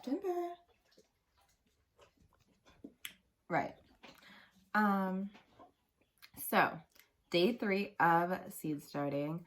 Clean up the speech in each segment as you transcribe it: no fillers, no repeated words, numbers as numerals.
September. Right. So day 3 of seed starting.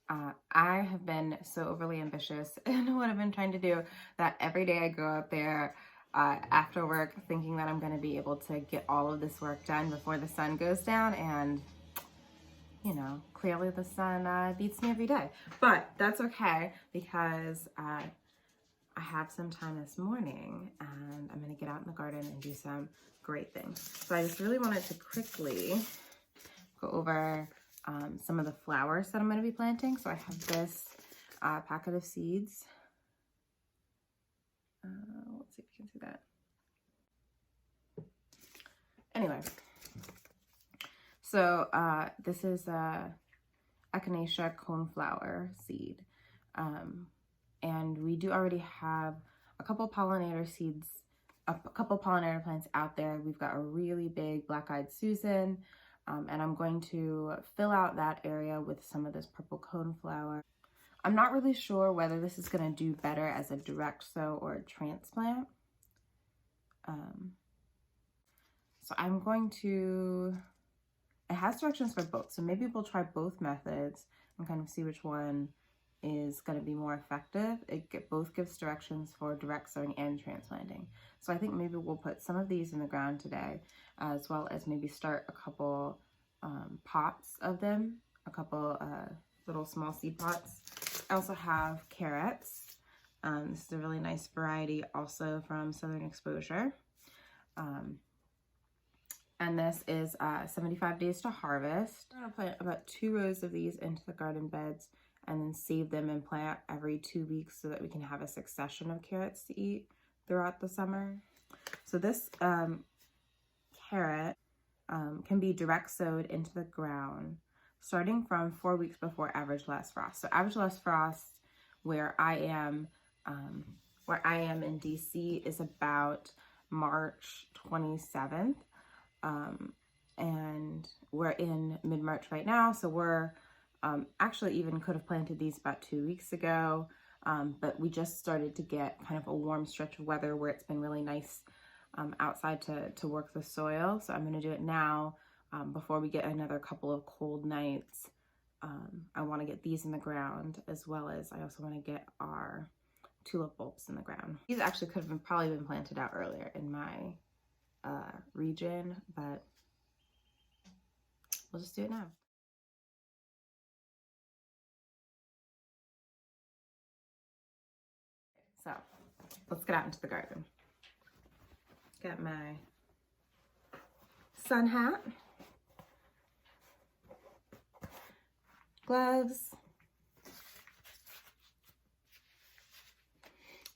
I have been so overly ambitious in what I've been trying to do that every day I go out there after work thinking that I'm going to be able to get all of this work done before the sun goes down, and you know, clearly the sun beats me every day. But that's okay because I have some time this morning and I'm going to get out in the garden and do some great things. So I just really wanted to quickly go over some of the flowers that I'm going to be planting. So I have this packet of seeds. Let's see if you can see that. Anyway, so this is echinacea coneflower seed. And we do already have a couple pollinator seeds, a couple pollinator plants out there. We've got a really big black-eyed Susan, and I'm going to fill out that area with some of this purple coneflower. I'm not really sure whether this is going to do better as a direct sow or a transplant. So I'm going to, it has directions for both, so maybe we'll try both methods and kind of see which one is going to be more effective. Both gives directions for direct sowing and transplanting. So I think maybe we'll put some of these in the ground today, as well as maybe start a couple pots of them, a couple little small seed pots. I also have carrots. This is a really nice variety also from Southern Exposure. And this is 75 days to harvest. I'm gonna plant about 2 rows of these into the garden beds and then save them and plant every 2 weeks so that we can have a succession of carrots to eat throughout the summer. So this carrot can be direct sowed into the ground starting from 4 weeks before average last frost. So average last frost where I am in DC is about March 27th. And we're in mid-March right now, so we're actually even could have planted these about 2 weeks ago, but we just started to get kind of a warm stretch of weather where it's been really nice outside to work the soil. So I'm going to do it now before we get another couple of cold nights. I want to get these in the ground, as well as I also want to get our tulip bulbs in the ground. These actually could have probably been planted out earlier in my region, but we'll just do it now. So let's get out into the garden. Got my sun hat, gloves.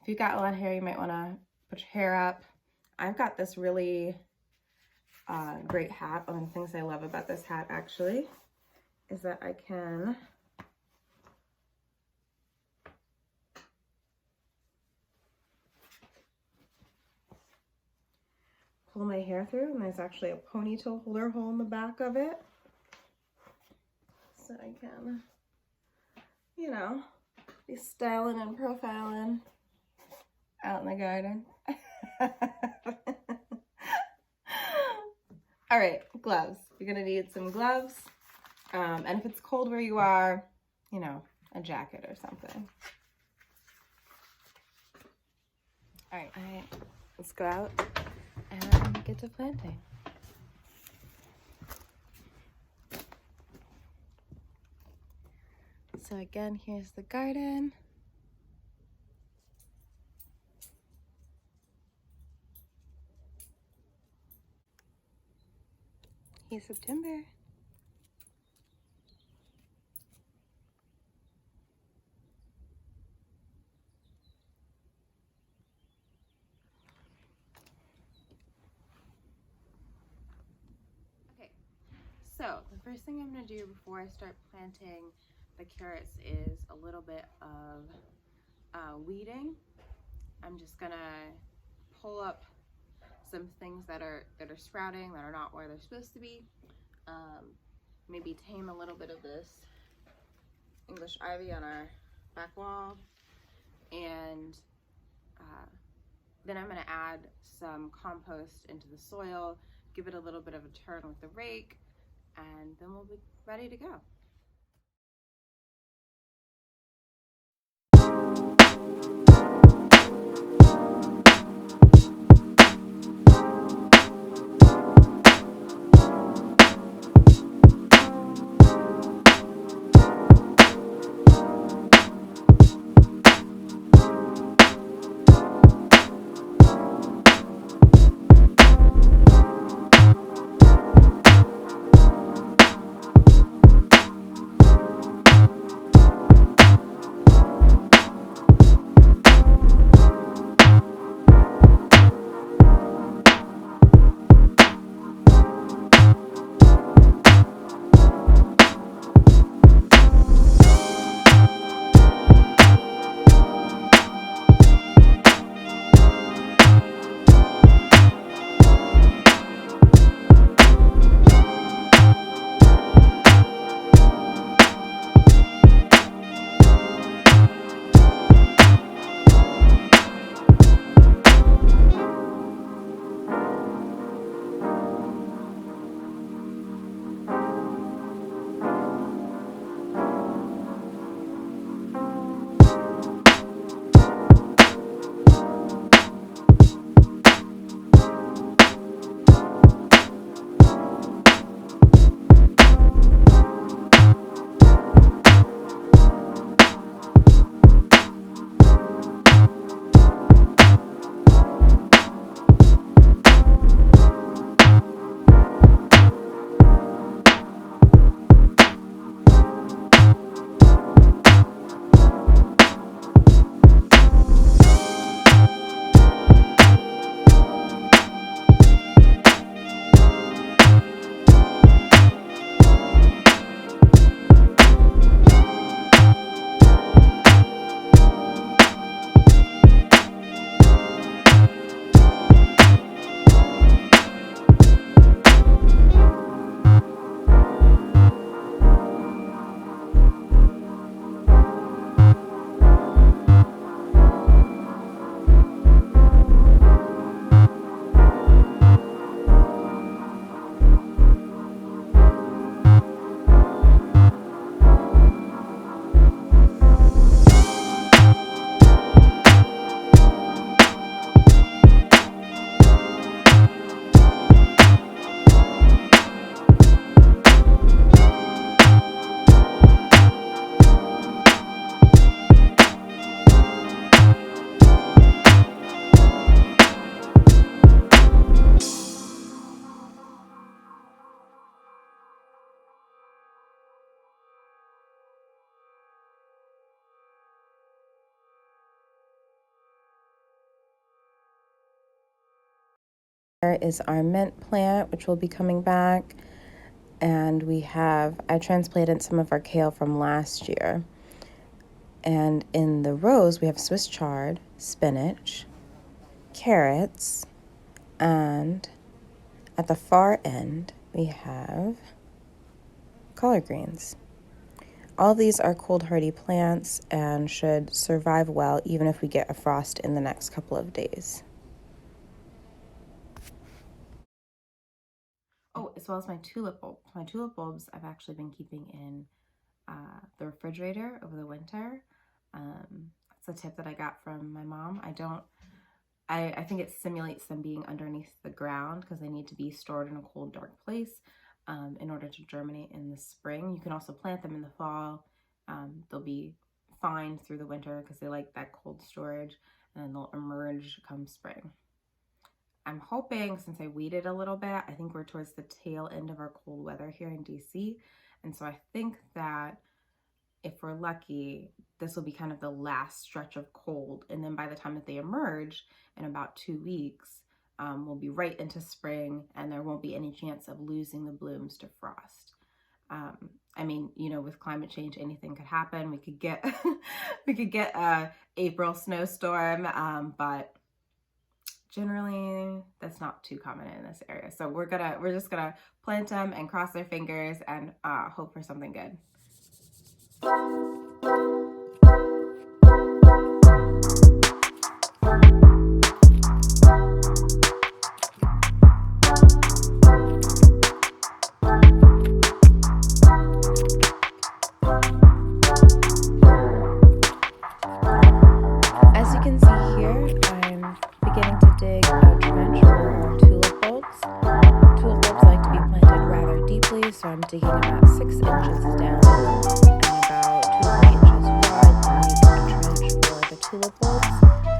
If you've got a lot of hair, you might want to put your hair up. I've got this really great hat. One of the things I love about this hat actually is that I can pull my hair through, and there's actually a ponytail holder hole in the back of it, so I can, you know, be styling and profiling out in the garden. All right, gloves. You're gonna need some gloves, and if it's cold where you are, you know, a jacket or something. All right, let's go out and get to planting. So again, here's the garden. Here's September. Okay, so the first thing I'm going to do before I start planting the carrots is a little bit of weeding. I'm just going to pull up some things that are sprouting, that are not where they're supposed to be. Maybe tame a little bit of this English ivy on our back wall, and Then I'm going to add some compost into the soil, give it a little bit of a turn with the rake, and then we'll be ready to go. Here is our mint plant, which will be coming back. And I transplanted some of our kale from last year. And in the rows, we have Swiss chard, spinach, carrots, and at the far end, we have collard greens. All of these are cold hardy plants and should survive well even if we get a frost in the next couple of days. Oh, as well as my tulip bulbs. My tulip bulbs I've actually been keeping in the refrigerator over the winter. That's a tip that I got from my mom. I think it simulates them being underneath the ground because they need to be stored in a cold, dark place in order to germinate in the spring. You can also plant them in the fall. They'll be fine through the winter because they like that cold storage, and then they'll emerge come spring. I'm hoping, since I waited a little bit, I think we're towards the tail end of our cold weather here in DC. And so I think that if we're lucky, this will be kind of the last stretch of cold. And then by the time that they emerge in about 2 weeks, we'll be right into spring and there won't be any chance of losing the blooms to frost. I mean, you know, with climate change, anything could happen. We could get a April snowstorm, but generally that's not too common in this area. So we're just gonna plant them and cross our fingers and hope for something good. digging about 6 inches down and about 2 or 3 inches wide to make a trench for the tulip bulbs.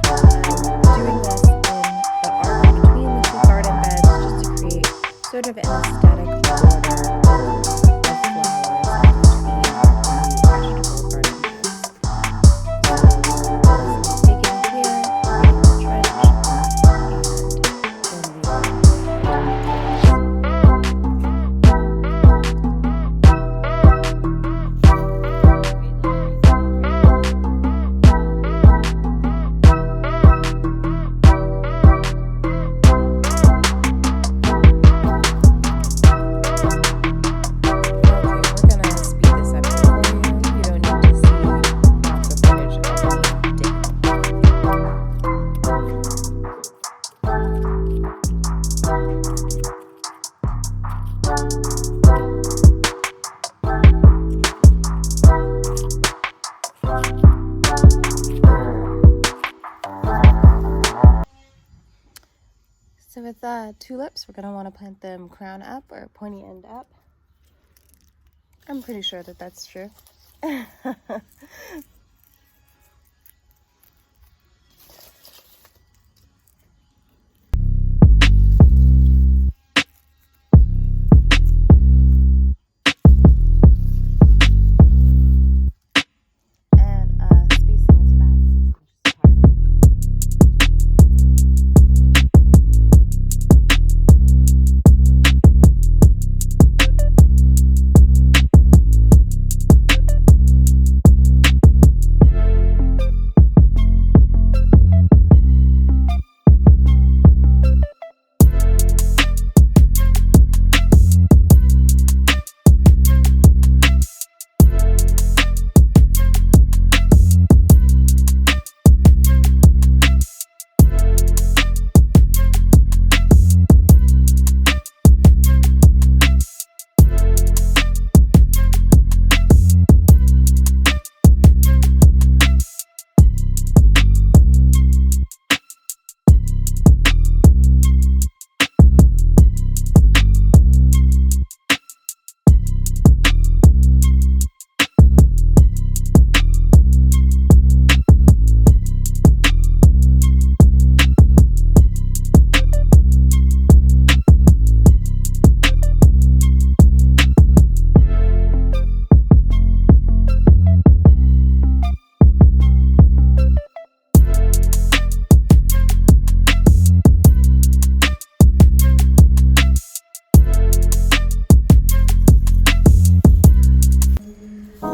I'm doing this in the arc between the 2 garden beds just to create sort of an aesthetic border of flowers between the 2 vegetable garden beds. So digging here, creating the trench, and then we will So with tulips, we're going to want to plant them crown up or pointy end up. I'm pretty sure that that's true.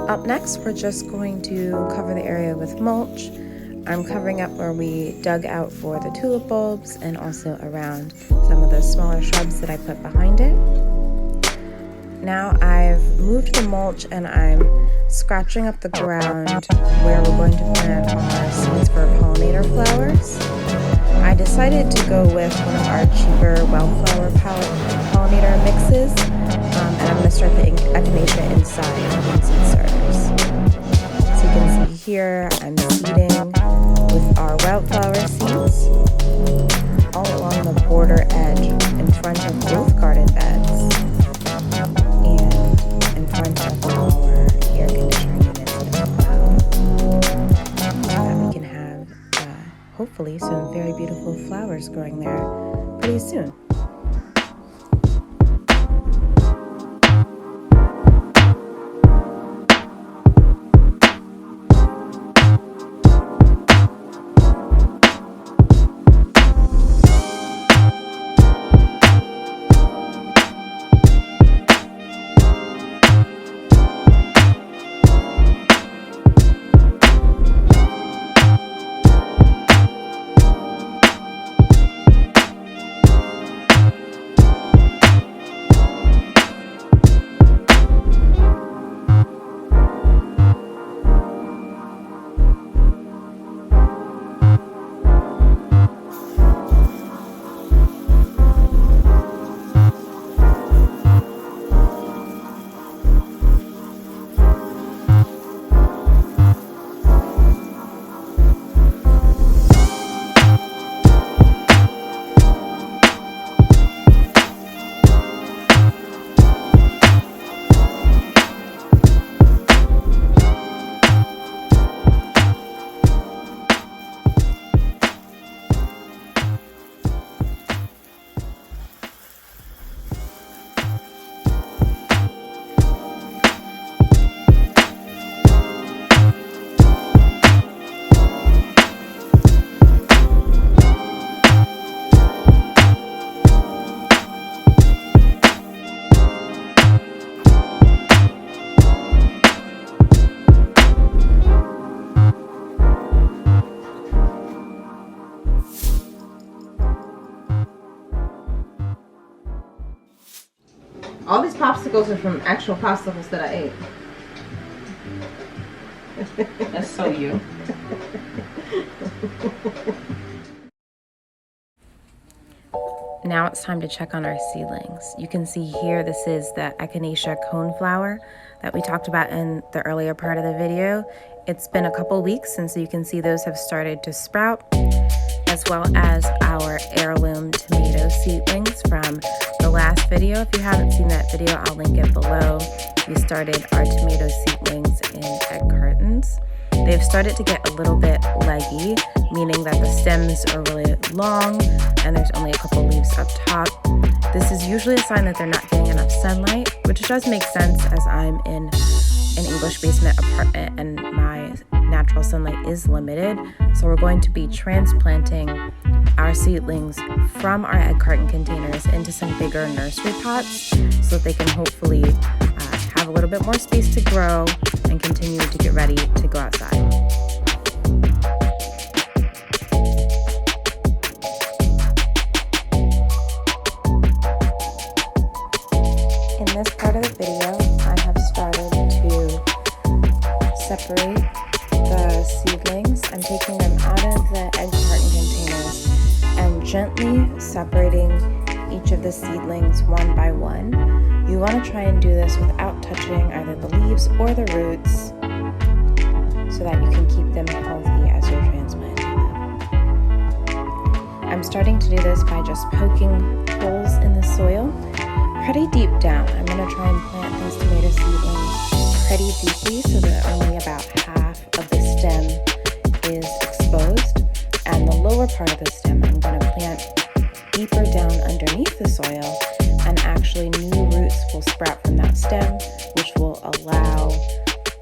Up next, we're just going to cover the area with mulch. I'm covering up where we dug out for the tulip bulbs and also around some of the smaller shrubs that I put behind it. Now I've moved the mulch and I'm scratching up the ground where we're going to plant our seeds for pollinator flowers. I decided to go with one of our cheaper wildflower pollinator mixes, and I'm going to start the echinacea inside in seed starters. So you can see here I'm seeding with our wildflower seeds all along the border edge in front of both garden beds and in front of our air conditioner units as well, so that we can have hopefully some very beautiful flowers growing there pretty soon. popsicles are from actual popsicles that I ate. That's so you. Now it's time to check on our seedlings. You can see here this is the echinacea coneflower that we talked about in the earlier part of the video. It's been a couple weeks, and so you can see those have started to sprout, as well as our heirloom tomato seedlings from the last video. If you haven't seen that video, I'll link it below. We started our tomato seedlings in egg cartons. They've started to get a little bit leggy, meaning that the stems are really long and there's only a couple leaves up top. This is usually a sign that they're not getting enough sunlight, which does make sense as I'm in an English basement apartment and my natural sunlight is limited. So we're going to be transplanting our seedlings from our egg carton containers into some bigger nursery pots so that they can hopefully have a little bit more space to grow and continue to get ready to go outside. In this part of the video, I have started to separate the seedlings. I'm taking them out of the egg carton containers and gently separating each of the seedlings one by one. You want to try and do this without touching either the leaves or the roots so that you can keep them healthy as you're transplanting them. I'm starting to do this by just poking holes in the soil pretty deep down. I'm going to try and plant these tomato seedlings pretty deeply so that only about half of the stem is exposed, and the lower part of the stem I'm going to plant deeper down underneath the soil, and actually new roots will sprout from that stem, which will allow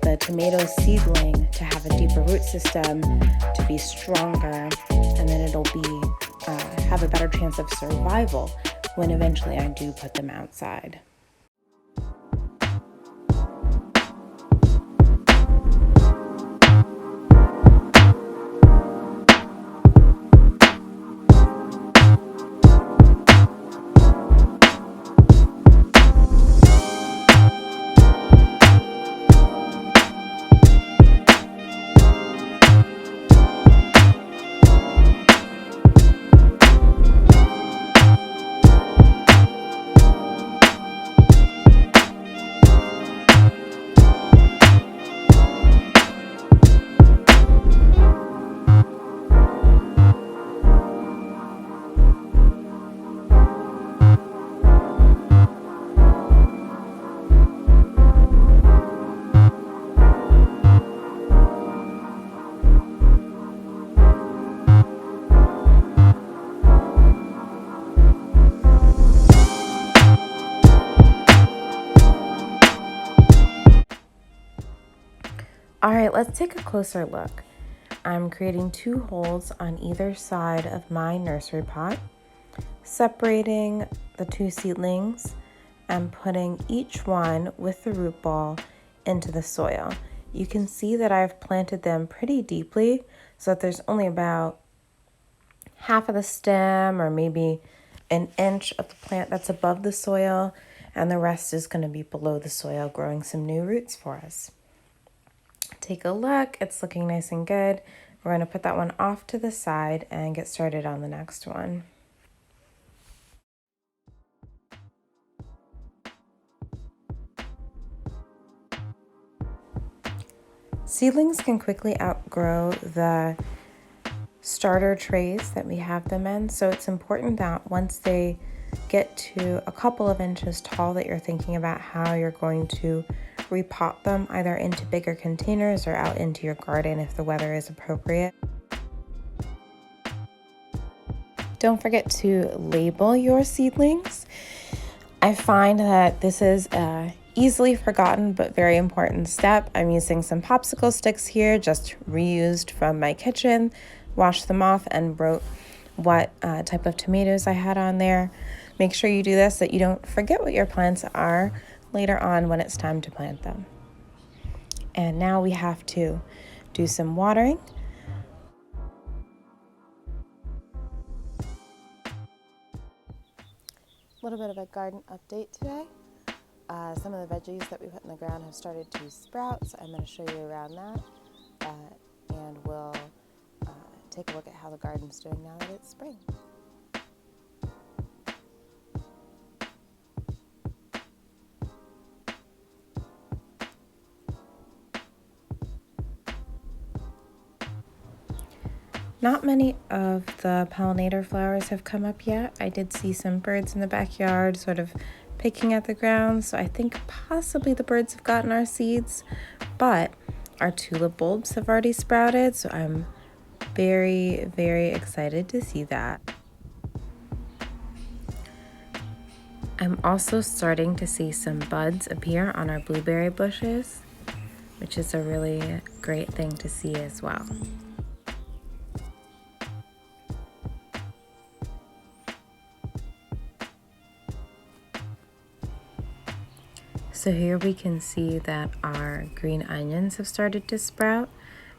the tomato seedling to have a deeper root system, to be stronger, and then it'll be have a better chance of survival when eventually I do put them outside. All right, let's take a closer look. I'm creating 2 holes on either side of my nursery pot, separating the 2 seedlings and putting each one with the root ball into the soil. You can see that I've planted them pretty deeply so that there's only about half of the stem or maybe an inch of the plant that's above the soil, and the rest is going to be below the soil, growing some new roots for us. Take a look, it's looking nice and good. We're going to put that one off to the side and get started on the next one. Seedlings can quickly outgrow the starter trays that we have them in, so it's important that once they get to a couple of inches tall that you're thinking about how you're going to repot them either into bigger containers or out into your garden if the weather is appropriate. Don't forget to label your seedlings. I find that this is a easily forgotten but very important step. I'm using some popsicle sticks here, just reused from my kitchen, washed them off and wrote what type of tomatoes I had on there. Make sure you do this so that you don't forget what your plants are later on when it's time to plant them. And now we have to do some watering. A little bit of a garden update today. Some of the veggies that we put in the ground have started to sprout, so I'm going to show you around that, and we'll take a look at how the garden's doing now that it's spring. Not many of the pollinator flowers have come up yet. I did see some birds in the backyard sort of picking at the ground, so I think possibly the birds have gotten our seeds, but our tulip bulbs have already sprouted, so I'm very, very excited to see that. I'm also starting to see some buds appear on our blueberry bushes, which is a really great thing to see as well. So here we can see that our green onions have started to sprout,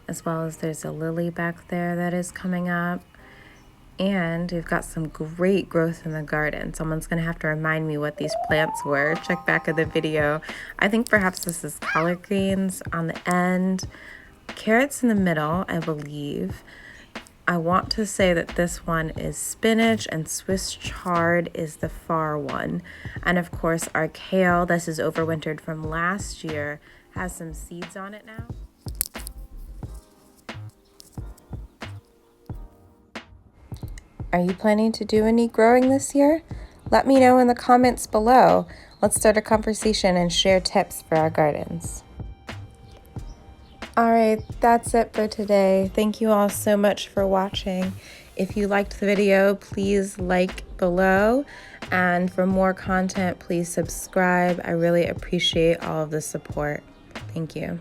as well as there's a lily back there that is coming up. And we've got some great growth in the garden. Someone's gonna have to remind me what these plants were. Check back at the video. I think perhaps this is collard greens on the end, carrots in the middle, I believe. I want to say that this one is spinach and Swiss chard is the far one. And of course our kale, this is overwintered from last year, has some seeds on it now. Are you planning to do any growing this year? Let me know in the comments below. Let's start a conversation and share tips for our gardens. All right, that's it for today. Thank you all so much for watching. If you liked the video, please like below. And for more content, please subscribe. I really appreciate all of the support. Thank you.